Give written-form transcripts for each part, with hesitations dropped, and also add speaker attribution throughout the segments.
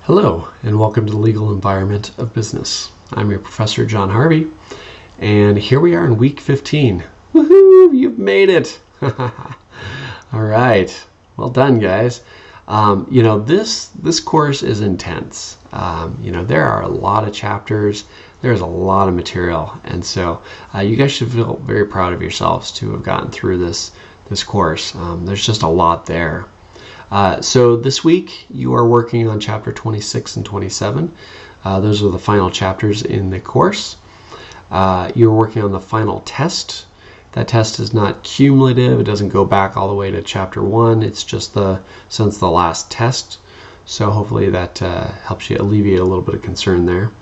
Speaker 1: Hello, and welcome to the Legal Environment of Business. I'm your Professor John Harvey, and here we are in week 15. Woohoo! You've made it! All right, well done, guys. This course is intense. There are a lot of chapters. There's a lot of material, and so you guys should feel very proud of yourselves to have gotten through this course. There's just a lot there. So this week you are working on chapter 26 and 27. Those are the final chapters in the course. You're working on the final test. That test is not cumulative. It doesn't go back all the way to chapter 1. It's just since the last test. So hopefully that helps you alleviate a little bit of concern there.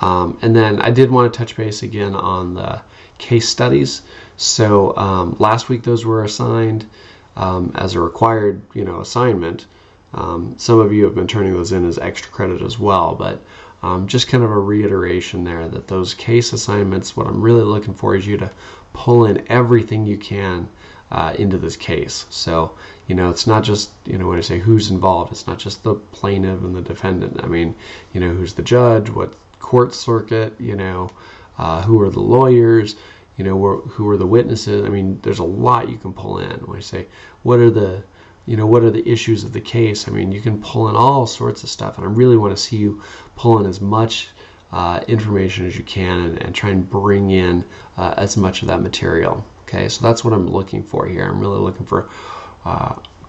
Speaker 1: And then I did want to touch base again on the case studies. So last week those were assigned as a required, assignment. Some of you have been turning those in as extra credit as well, but just kind of a reiteration there that those case assignments, what I'm really looking for is you to pull in everything you can into this case. So, it's not just, when I say who's involved, it's not just the plaintiff and the defendant. I mean, who's the judge, what court circuit, who are the lawyers, who are the witnesses. I mean, there's a lot you can pull in. When I say, what are the issues of the case? I mean, you can pull in all sorts of stuff, and I really want to see you pull in as much information as you can and try and bring in as much of that material. Okay, so that's what I'm looking for here. I'm really looking for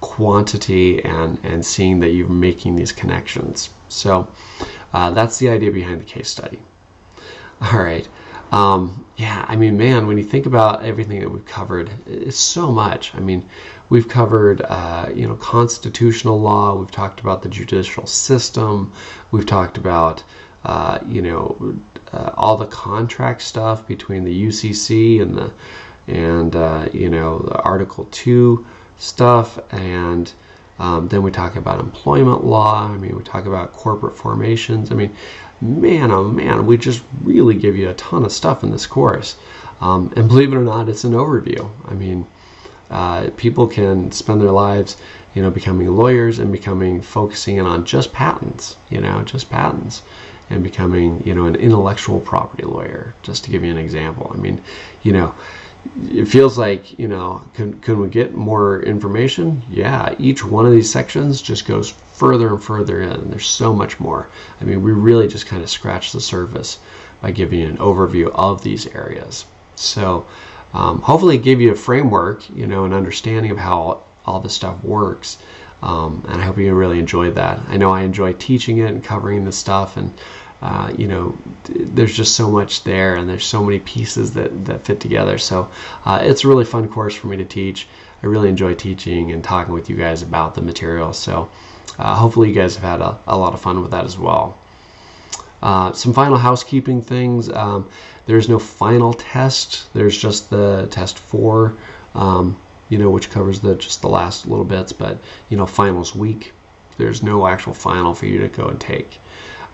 Speaker 1: quantity and seeing that you're making these connections. So that's the idea behind the case study. All right. Yeah, I mean, man, when you think about everything that we've covered, it's so much. I mean, we've covered, constitutional law. We've talked about the judicial system. We've talked about, all the contract stuff between the UCC and the Article 2 stuff. And then we talk about employment law. I mean, we talk about corporate formations. I mean, man, oh man, we just really give you a ton of stuff in this course. And believe it or not, it's an overview. I mean, people can spend their lives, becoming lawyers and focusing in on just patents, and becoming, an intellectual property lawyer, just to give you an example. I mean, it feels like, can we get more information? Yeah, each one of these sections just goes further and further in. There's so much more. I mean, we really just kind of scratch the surface by giving you an overview of these areas. So hopefully it gave you a framework, an understanding of how all this stuff works. And I hope you really enjoyed that. I know I enjoy teaching it and covering this stuff, and there's just so much there, and there's so many pieces that fit together. So it's a really fun course for me to teach. I really enjoy teaching and talking with you guys about the material. So hopefully you guys have had a lot of fun with that as well. Some final housekeeping things. There's no final test. There's just the test 4, which covers just the last little bits. But finals week, there's no actual final for you to go and take.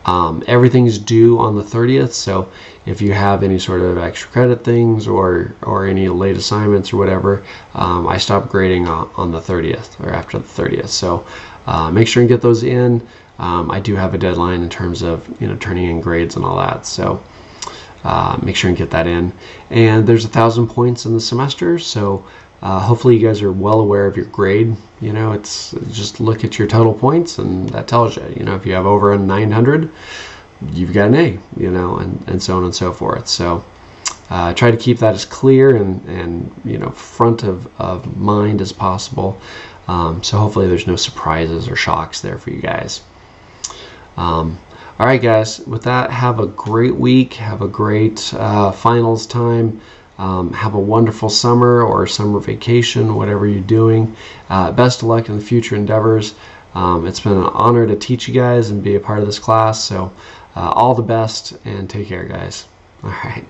Speaker 1: Everything's due on the 30th, so if you have any sort of extra credit things or any late assignments or whatever, I stop grading on the 30th or after the 30th. So make sure and get those in. I do have a deadline in terms of turning in grades and all that, so make sure and get that in. And there's 1,000 points in the semester, so hopefully you guys are well aware of your grade. It's just look at your total points, and that tells you. If you have over a 900, you've got an A. And so on and so forth. So try to keep that as clear and front of mind as possible. So hopefully there's no surprises or shocks there for you guys. All right, guys. With that, have a great week. Have a great finals time. Have a wonderful summer or summer vacation, whatever you're doing. Best of luck in the future endeavors. It's been an honor to teach you guys and be a part of this class. So all the best, and take care, guys. All right.